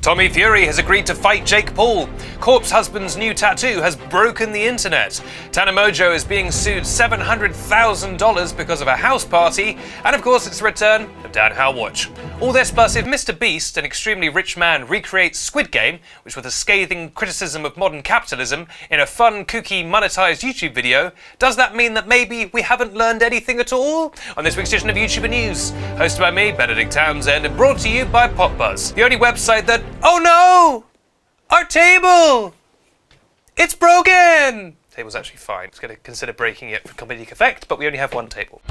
Tommy Fury has agreed to fight Jake Paul. Corpse husband's new tattoo has broken the internet. Tana Mongeau is being sued $700,000 because of a house party. And of course, it's the return of Dan Hellwatch. All this plus if Mr. Beast, an extremely rich man, recreates Squid Game, which was a scathing criticism of modern capitalism, in a fun, kooky, monetized YouTube video, does that mean that maybe we haven't learned anything at all? On this week's edition of YouTuber News, hosted by me, Benedict Townsend, and brought to you by PopBuzz, the only website that... Oh no! Our table! It's broken! The table's actually fine. I was going to consider breaking it for comedic effect, but we only have one table.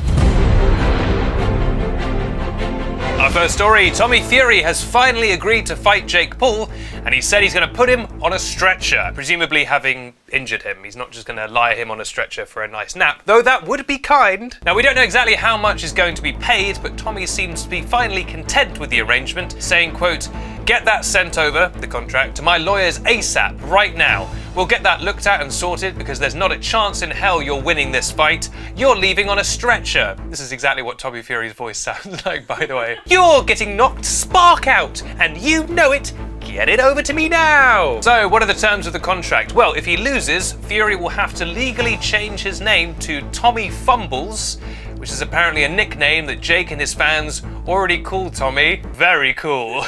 Our first story, Tommy Fury has finally agreed to fight Jake Paul, and he said he's going to put him on a stretcher, presumably having injured him. He's not just going to lie him on a stretcher for a nice nap, though that would be kind. Now, we don't know exactly how much is going to be paid, but Tommy seems to be finally content with the arrangement, saying, quote, "Get that sent over, the contract, to my lawyers ASAP, right now. We'll get that looked at and sorted because there's not a chance in hell you're winning this fight. You're leaving on a stretcher." This is exactly what Tommy Fury's voice sounds like, by the way. "You're getting knocked spark out, and you know it. Get it over to me now." So, what are the terms of the contract? Well, if he loses, Fury will have to legally change his name to Tommy Fumbles, which is apparently a nickname that Jake and his fans already call Tommy. Very cool.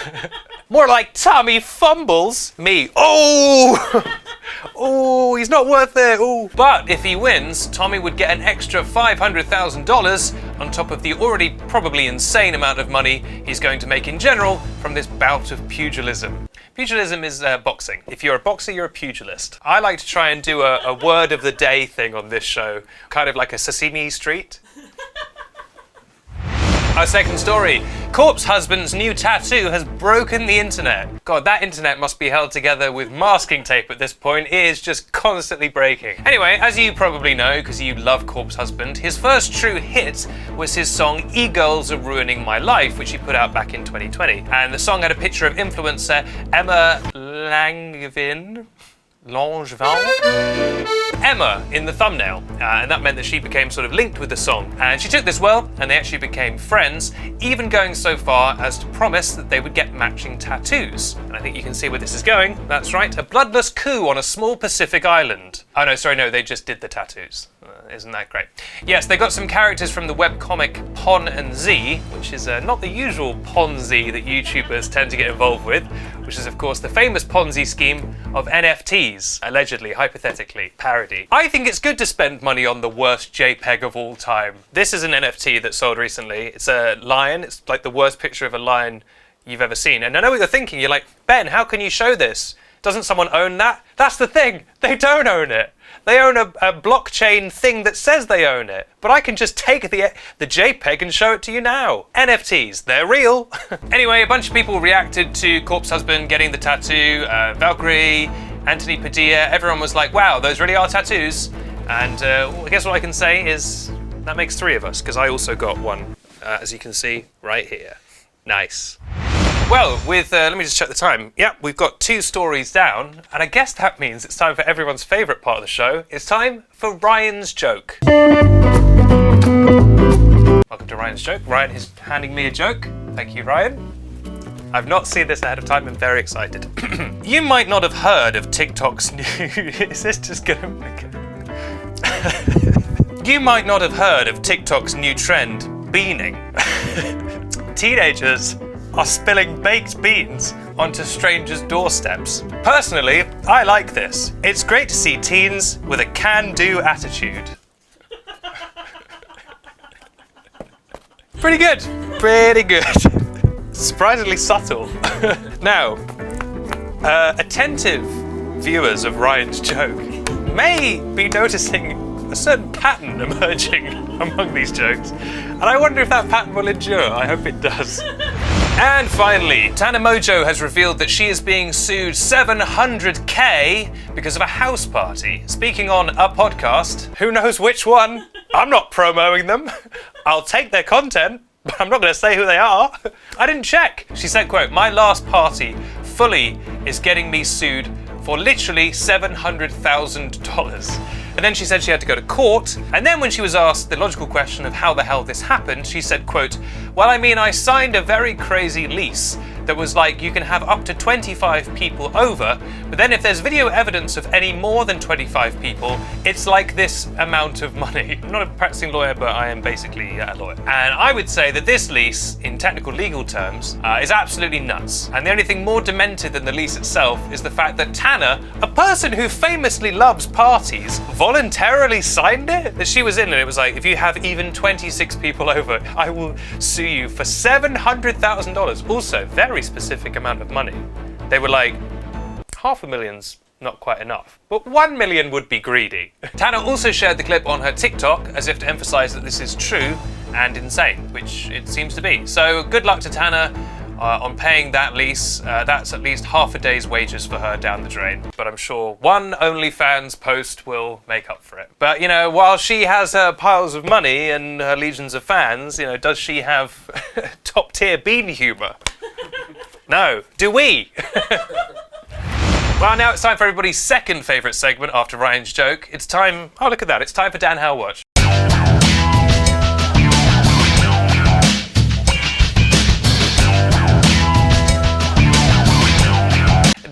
More like Tommy Fumbles. Me. Oh! Oh, he's not worth it. Oh. But if he wins, Tommy would get an extra $500,000 on top of the already probably insane amount of money he's going to make in general from this bout of pugilism. Pugilism is boxing. If you're a boxer, you're a pugilist. I like to try and do a word of the day thing on this show, kind of like a Sesame Street. Our second story, Corpse husband's new tattoo has broken the internet. God, that internet must be held together with masking tape at this point. It is just constantly breaking. Anyway, as you probably know, because you love Corpse husband, his first true hit was his song E-Girls Are Ruining My Life, which he put out back in 2020. And the song had a picture of influencer Emma Langevin Emma in the thumbnail, and that meant that she became sort of linked with the song. And she took this well, and they actually became friends, even going so far as to promise that they would get matching tattoos. And I think you can see where this is going. That's right, a bloodless coup on a small Pacific island. Oh no, sorry, no, they just did the tattoos. Isn't that great? Yes, they got some characters from the webcomic Pon and Z, which is not the usual Ponzi that YouTubers tend to get involved with, which is of course the famous Ponzi scheme of NFTs, allegedly, hypothetically, parody. I think it's good to spend money on the worst JPEG of all time. This is an NFT that sold recently. It's a lion. It's like the worst picture of a lion you've ever seen. And I know what you're thinking. You're like, Ben, how can you show this? Doesn't someone own that? That's the thing. They don't own it. They own a blockchain thing that says they own it. But I can just take the JPEG and show it to you now. NFTs, they're real. Anyway, a bunch of people reacted to Corpse Husband getting the tattoo. Valkyrie, Anthony Padilla, everyone was like, wow, those really are tattoos. And I guess what I can say is that makes three of us, because I also got one, as you can see right here. Nice. Well, let me just check the time. Yeah, we've got 2 stories down, and I guess that means it's time for everyone's favourite part of the show. It's time for Ryan's joke. Welcome to Ryan's joke. Ryan is handing me a joke. Thank you, Ryan. I've not seen this ahead of time. I'm very excited. You might not have heard of TikTok's new... Is this just gonna make it... You might not have heard of TikTok's new trend, beaning. Teenagers are spilling baked beans onto strangers' doorsteps. Personally, I like this. It's great to see teens with a can-do attitude. Pretty good. Pretty good. Surprisingly subtle. Now, attentive viewers of Ryan's joke may be noticing a certain pattern emerging among these jokes, and I wonder if that pattern will endure. I hope it does. And finally, Tana Mongeau has revealed that she is being sued $700K because of a house party. Speaking on a podcast, who knows which one? I'm not promoting them. I'll take their content, but I'm not going to say who they are. I didn't check. She said, quote, "My last party fully is getting me sued for literally $700,000. And then she said she had to go to court. And then when she was asked the logical question of how the hell this happened, she said, quote, "Well, I mean, I signed a very crazy lease that was like, you can have up to 25 people over, but then if there's video evidence of any more than 25 people, it's like this amount of money. I'm not a practicing lawyer, but I am basically a lawyer. And I would say that this lease, in technical legal terms, is absolutely nuts. And the only thing more demented than the lease itself is the fact that Tanner, a person who famously loves parties, voluntarily signed it. That she was in and it was like, if you have even 26 people over, I will sue you for $700,000. Also, very specific amount of money. They were like, $500,000's not quite enough, but 1 million would be greedy. Tanner also shared the clip on her TikTok as if to emphasize that this is true and insane, which it seems to be. So good luck to Tanner on paying that lease. That's at least half a day's wages for her down the drain. But I'm sure one OnlyFans post will make up for it. But, you know, while she has her piles of money and her legions of fans, you know, does she have top tier bean humour? No. Do we? Well, now it's time for everybody's second favourite segment after Ryan's joke. It's time... Oh, look at that. It's time for Dan Hellwatch.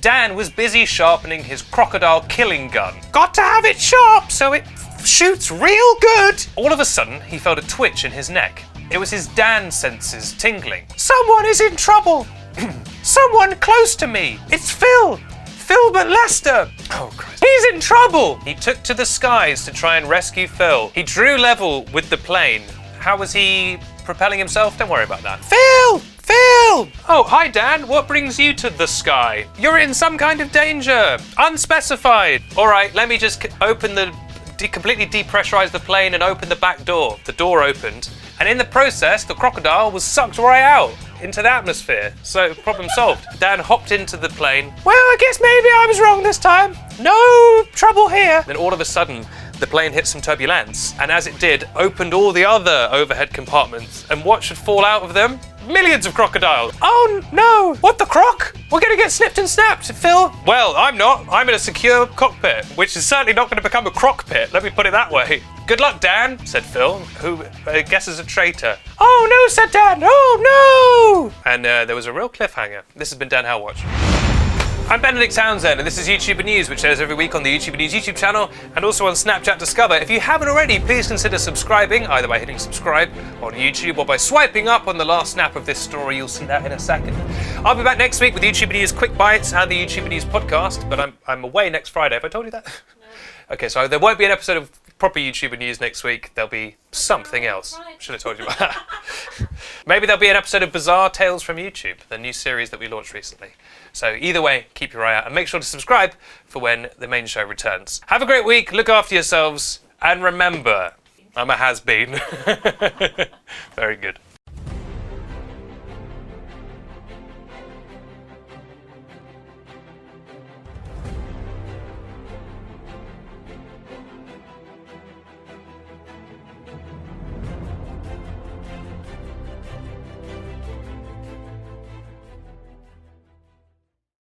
Dan was busy sharpening his crocodile killing gun. Got to have it sharp so it shoots real good! All of a sudden, he felt a twitch in his neck. It was his Dan senses tingling. Someone is in trouble! Someone close to me! It's Phil! Philbert Lester! Oh, Christ. He's in trouble! He took to the skies to try and rescue Phil. He drew level with the plane. How was he propelling himself? Don't worry about that. Phil! Phil! Oh, hi Dan, what brings you to the sky? You're in some kind of danger. Unspecified. All right, let me just completely depressurize the plane and open the back door. The door opened, and in the process, the crocodile was sucked right out into the atmosphere. So, problem solved. Dan hopped into the plane. Well, I guess maybe I was wrong this time. No trouble here. Then all of a sudden, the plane hit some turbulence, and as it did, opened all the other overhead compartments, and what should fall out of them? Millions of crocodiles. Oh no! What the croc? We're gonna get snipped and snapped, Phil. Well, I'm not. I'm in a secure cockpit, which is certainly not gonna become a croc pit, let me put it that way. Good luck, Dan, said Phil, who I guess is a traitor. Oh no, said Dan, oh no! And there was a real cliffhanger. This has been Dan Hellwatch. I'm Benedict Townsend, and this is YouTuber News, which airs every week on the YouTuber News YouTube channel and also on Snapchat Discover. If you haven't already, please consider subscribing, either by hitting subscribe on YouTube or by swiping up on the last snap of this story. You'll see that in a second. I'll be back next week with YouTuber News Quick Bites and the YouTuber News podcast, but I'm away next Friday. Have I told you that? No. Okay, so there won't be an episode of proper YouTuber News next week. There'll be something else. Should have told you about that. Maybe there'll be an episode of Bizarre Tales from YouTube, the new series that we launched recently. So either way, keep your eye out and make sure to subscribe for when the main show returns. Have a great week, look after yourselves, and remember, I'm a has-been. Very good.